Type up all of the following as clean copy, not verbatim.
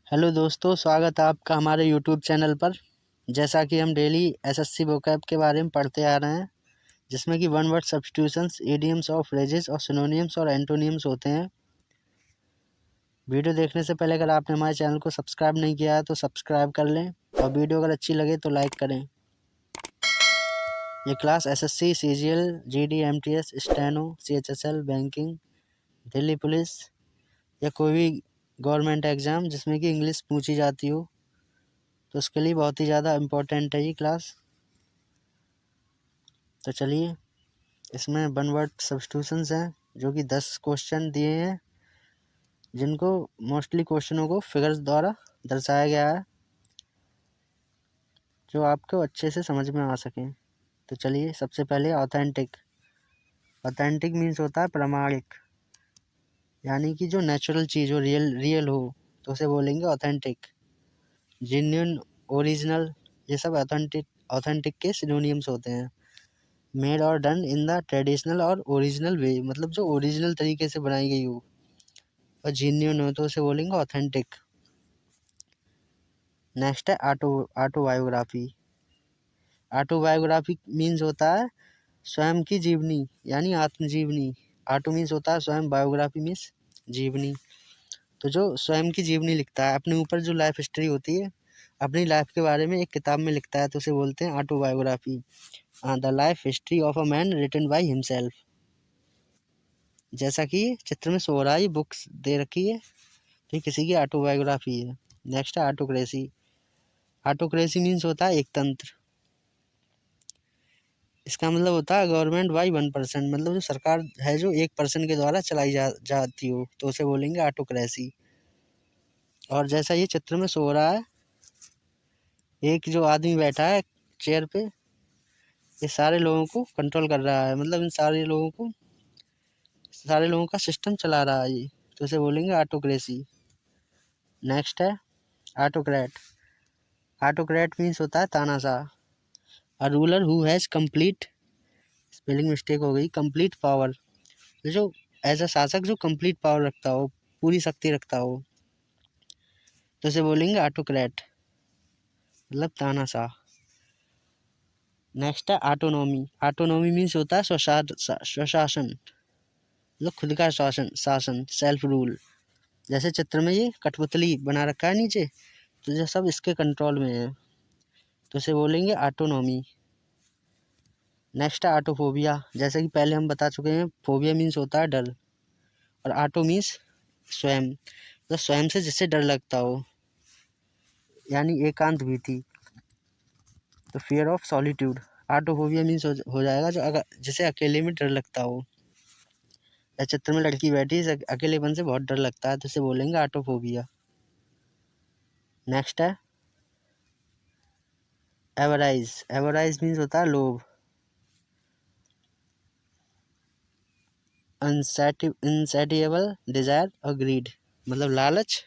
Hello दोस्तों, स्वागत है आपका हमारे यूट्यूब चैनल पर। जैसा कि हम डेली एसएससी वोकैब के बारे में पढ़ते आ रहे हैं, जिसमें कि वन वर्ड सब्स्टिट्यूशंस, इडियम्स और फ्रेजेस और सिनोनिम्स और एंटोनिम्स होते हैं। वीडियो देखने से पहले अगर आपने हमारे चैनल को सब्सक्राइब नहीं किया है तो सब्सक्राइब कर लें, और वीडियो अगर अच्छी लगे तो लाइक करें। ये class SSC, CGL, GD, MTS, steno, CHSL, banking, Delhi police या कोई भी गवर्नमेंट एग्ज़ाम जिसमें कि इंग्लिश पूछी जाती हो, तो उसके लिए बहुत ही ज़्यादा इम्पोर्टेंट है ये क्लास। तो चलिए, इसमें वन वर्ड सब्स्टिट्यूशंस हैं जो कि 10 क्वेश्चन दिए हैं, जिनको मोस्टली क्वेश्चनों को फिगर्स द्वारा दर्शाया गया है, जो आपको अच्छे से समझ में आ सकें। तो चलिए, सबसे पहले ऑथेंटिक। ऑथेंटिक मीन्स होता है प्रामाणिक, यानी कि जो नेचुरल चीज़ हो, रियल हो, तो उसे बोलेंगे ऑथेंटिक। जेन्युइन, ओरिजिनल, ये सब ऑथेंटिक के सिनोनिम्स होते हैं। मेड और डन इन द ट्रेडिशनल और ओरिजिनल वे, मतलब जो ओरिजिनल तरीके से बनाई गई हो। और जेन्युइन हो तो उसे बोलेंगे ऑथेंटिक। नेक्स्ट है ऑटोबायोग्राफी। ऑटोबायोग्राफी मीन्स होता है स्वयं की जीवनी, यानी आत्मजीवनी। ऑटो मीन्स होता है स्वयं, बायोग्राफी मीन्स जीवनी। तो जो स्वयं की जीवनी लिखता है, अपने ऊपर जो लाइफ हिस्ट्री होती है, अपनी लाइफ के बारे में एक किताब में लिखता है, तो उसे बोलते हैं autobiography. The life history of a man written by himself. जैसा कि चित्र में सो रहा है, ये बुक्स दे रखी है, तो किसी की ऑटोबायोग्राफी है। नेक्स्ट है ऑटोक्रेसी। ऑटोक्रेसी मीन्स होता है एक तंत्र। इसका मतलब होता है गवर्नमेंट बाई 1%, मतलब जो सरकार है जो 1% के द्वारा चलाई जाती हो, तो उसे बोलेंगे ऑटोक्रेसी। और जैसा ये चित्र में सो रहा है, एक जो आदमी बैठा है चेयर पे, ये सारे लोगों को कंट्रोल कर रहा है, मतलब इन सारे लोगों का सिस्टम चला रहा है ये, तो उसे बोलेंगे ऑटोक्रेसी। नेक्स्ट है ऑटोक्रेट। ऑटोक्रेट मीन्स होता है तानाशाह। A ruler who has complete, spelling mistake हो गई, कंप्लीट पावर। जो एज अ शासक जो कंप्लीट पावर रखता हो, पूरी शक्ति रखता हो, तो उसे बोलेंगे ऑटोक्रेट, मतलब तानाशाह। नेक्स्ट है ऑटोनॉमी। ऑटोनॉमी मीन्स होता है स्वशासन, मतलब खुद का शासन, सेल्फ रूल। जैसे चित्र में ये कठपुतली बना रखा है नीचे, तो जो सब इसके कंट्रोल में है, तो उसे बोलेंगे ऑटोनॉमी। नेक्स्ट है ऑटोफोबिया। जैसे कि पहले हम बता चुके हैं, फोबिया मीन्स होता है डर, और ऑटो मीन्स स्वयं, तो स्वयं से जिससे डर लगता हो, यानी एकांत भीति, तो फियर ऑफ सॉलिट्यूड। ऑटोफोबिया मीन्स हो जाएगा जो जिसे अकेले में डर लगता हो। या चित्र में लड़की बैठी, इसे अकेलेपन से बहुत डर लगता है, तो इसे बोलेंगे ऑटोफोबिया। नेक्स्ट है एवराइज। एवराइज मीन्स होता है लोभ। अनसैटिएबल डिजायर और ग्रीड, मतलब लालच।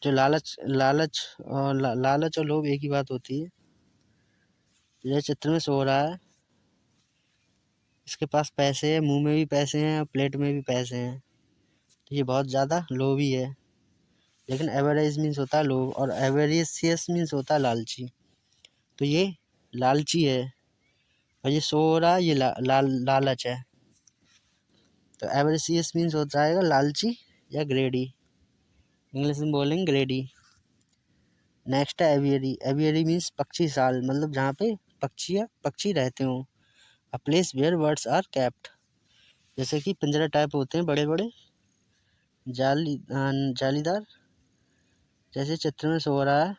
जो लालच और लोभ एक ही बात होती है। यह चित्र में सो रहा है, इसके पास पैसे हैं, मुंह में भी पैसे हैं और प्लेट में भी पैसे हैं, तो ये बहुत ज़्यादा लोभी है। लेकिन एवरेज मीन्स होता है लोभ, और एवेरियस मीन्स होता है लालची, तो ये लालची है। और ये सो रहा है, ये लालच है। तो एवेरियस मीन्स हो जाएगा लालची या ग्रेडी, इंग्लिश में बोलेंगे ग्रेडी। नेक्स्ट है एवियरी। एवियरी मीन्स पक्षी साल, मतलब जहाँ पे पक्षी रहते हों। A place where birds are kept, जैसे कि पिंजरा टाइप होते हैं बड़े बड़े जालीदार, जैसे चित्र में सो रहा है,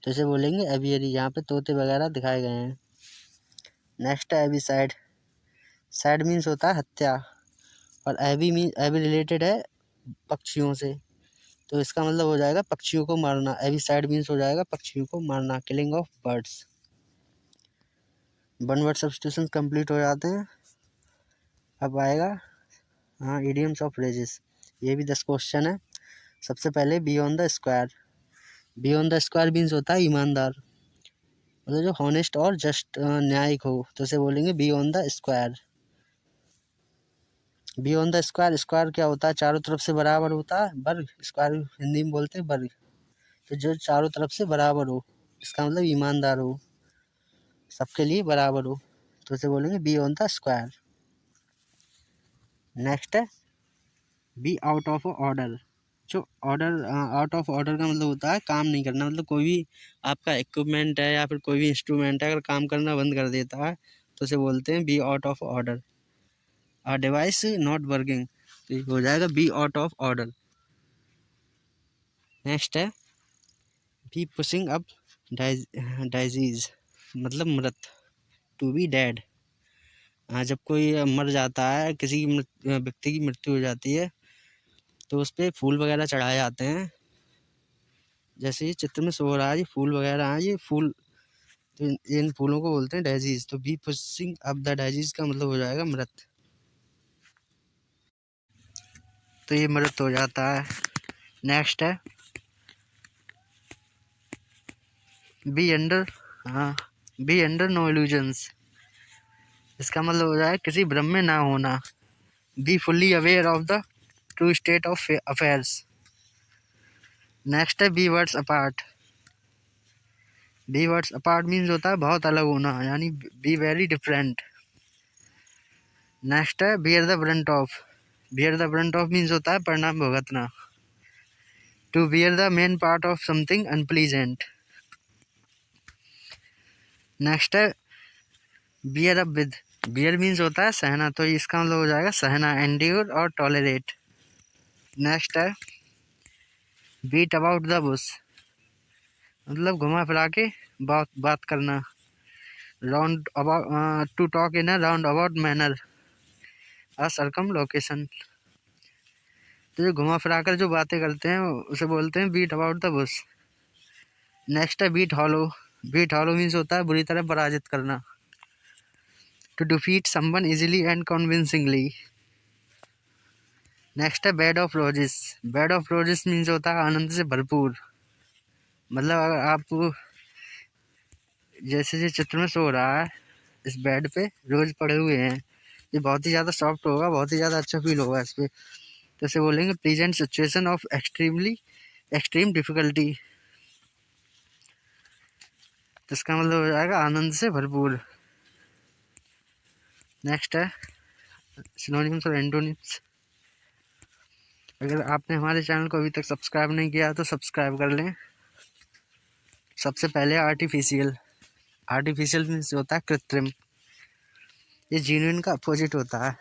तो इसे बोलेंगे एवियरी, यहाँ पे तोते वगैरह दिखाए गए हैं। नेक्स्ट है एविसाइड। साइड मीन्स होता है हत्या, और एवी रिलेटेड है पक्षियों से, तो इसका मतलब हो जाएगा पक्षियों को मारना। एविसाइड मीन्स हो जाएगा पक्षियों को मारना, killing of birds. One word substitution complete हो जाते हैं। अब आएगा इडियम्स ऑफ फ्रेजेस। ये भी 10 क्वेश्चन है। सबसे पहले beyond the square. Beyond the square means होता है ईमानदार, मतलब जो हॉनेस्ट और जस्ट न्यायिक हो, तो उसे बोलेंगे beyond the square. Be on the square, square क्या होता है? चारों तरफ से बराबर होता है, वर्ग, स्क्वायर हिंदी में बोलते हैं वर्ग। तो जो चारों तरफ से बराबर हो, इसका मतलब ईमानदार हो, सबके लिए बराबर हो, तो उसे बोलेंगे be on the square. Next है बी आउट ऑफ ऑर्डर। जो ऑर्डर, आउट ऑफ ऑर्डर का मतलब होता है काम नहीं करना, मतलब कोई भी आपका इक्विपमेंट है या फिर कोई भी इंस्ट्रूमेंट है, अगर काम करना बंद कर देता है तो उसे बोलते हैं be out of order. A device not working, तो ये हो जाएगा be out of order. Next है बी पुशिंग अप डाइजीज, मतलब मृत, टू बी डेड। जब कोई मर जाता है, किसी व्यक्ति की मृत्यु हो जाती है, तो उस पर फूल वगैरह चढ़ाए जाते हैं। जैसे ये चित्र में शो हो रहा है, ये फूल वगैरह हैं, ये फूल, तो इन फूलों को बोलते हैं डेजीज। तो B pushing up the daisies का मतलब हो जाएगा मृत, तो ये मृत हो जाता है। नेक्स्ट है बी अंडर, हाँ, बी अंडर नो इल्यूजन्स, इसका मतलब हो जाएगा किसी भ्रम में ना होना। Be fully aware of the true state of affairs. Next है be words apart. Be words apart means होता है बहुत अलग होना, यानी बी वेरी डिफरेंट। नेक्स्ट है bear the brunt of. Bear the brunt of means होता है परिणाम भुगतना। To bear the main part of something unpleasant. Next है bear up with. Bear means होता है सहना, तो इसका मतलब हो जाएगा सहना, एंड्योर और टॉलरेट। नेक्स्ट है बीट अबाउट द बुश, मतलब घुमा फिरा के बात करना। Round about, to talk in a round about manner, a circumlocution. तो जो घुमा फिरा कर जो बातें करते हैं उसे बोलते हैं beat about the bush. Next है beat hollow. Beat hollow means होता है बुरी तरह पराजित करना। To defeat someone easily and convincingly. Next है bed of roses. Bed of roses means होता है आनंद से भरपूर, मतलब अगर आप जैसे चित्र में सो रहा है, इस बेड पे रोज पड़े हुए हैं, ये बहुत ही ज़्यादा सॉफ्ट होगा, बहुत ही ज़्यादा अच्छा फील होगा इस पर। तो इसे बोलेंगे present situation of extreme difficulty, तो इसका मतलब हो जाएगा आनंद से भरपूर। नेक्स्ट है सिनोनिम्स और एंटोनिम्स। अगर आपने हमारे चैनल को अभी तक सब्सक्राइब नहीं किया तो सब्सक्राइब कर लें। सबसे पहले आर्टिफिशियल। आर्टिफिशियल मीन्स होता है कृत्रिम, ये जेन्युइन का अपोजिट होता है।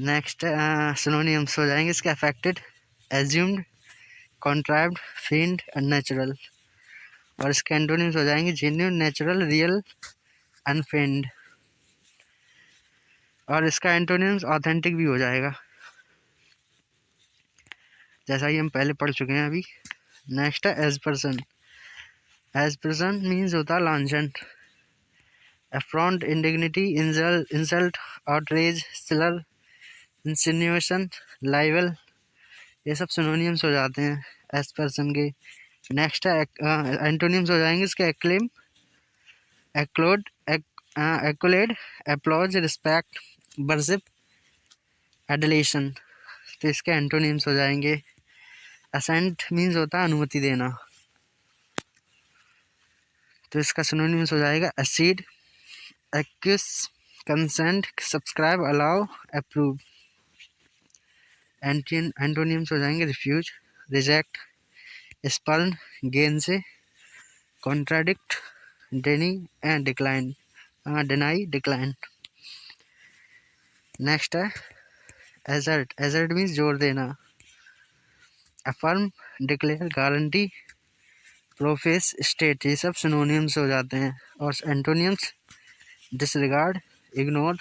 नेक्स्ट सिनोनिम्स हो जाएंगे इसके अफेक्टेड, एज्यूम्ड, कॉन्ट्राइव्ड, फेंड, अननेचुरल। और इसके एंटोनिम्स हो जाएंगे जेन्युइन, नेचुरल, रियल, अनफेंड। और इसका एंटोनिम्स ऑथेंटिक भी हो जाएगा, जैसा कि हम पहले पढ़ चुके हैं अभी। नेक्स्ट है aspersion. Aspersion means होता है लांछन, affront, indignity, insult, outrage, slur, insinuation, लाइवल, ये सब सिनोनिम्स हो जाते हैं एज पर्सन के। नेक्स्ट है एंटोनिम्स हो जाएंगे इसके acclaim, applaud, accolade, applause, respect, worship, adulation. तो इसके एंटोनिम्स हो जाएंगे असेंट मीन्स होता है अनुमति देना, तो इसका सिनोनिम्स हो जाएगा accede, acquiesce, consent, subscribe, allow, approve. Antonyms हो जाएंगे refuse, reject, spurn, gainsay, contradict, deny and decline, deny, decline. Next है एजर्ट। एजर्ट मीन्स जोर देना, affirm, declare, guarantee, profess, state, ये सब सिनोनिम्स हो जाते हैं। और antonyms disregard, ignore,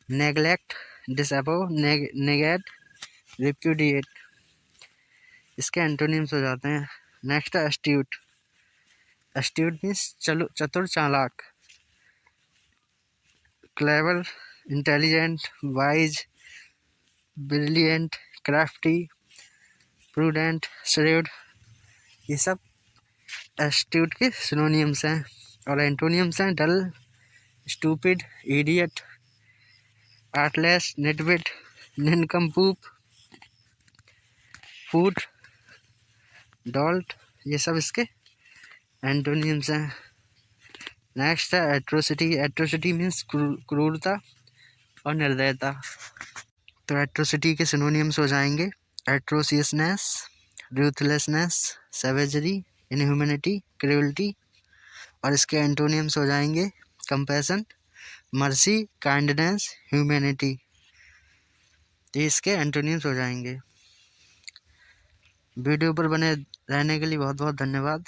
neglect, disavow, negate, repudiate, इसके एंटोनिम्स हो जाते हैं। नेक्स्ट है एस्ट्यूट। एस्ट्यूट मीन्स चतुर, चालाक, clever, intelligent, wise, brilliant, crafty, prudent, shrewd, ये सब एस्ट्यूट के सिनोनिम्स हैं। और एंटोनिम्स हैं dull, stupid, idiot, artless, nitwit, nincompoop, fool, dolt, ये सब इसके एंटोनियम्स हैं। नेक्स्ट है एट्रोसिटी। एट्रोसिटी मीन्स क्रूरता और निर्दयता। तो एट्रोसिटी के सिनोनियम्स हो जाएंगे एट्रोसियसनेस, रूथलेसनेस, सैवेजरी, इनह्यूमैनिटी, क्रूअल्टी। और इसके एंटोनियम्स हो जाएंगे कंपैशन, मर्सी, काइंडनेस, ह्यूमैनिटी। तो इसके एंटोनियम्स हो जाएंगे। वीडियो पर बने रहने के लिए बहुत बहुत धन्यवाद।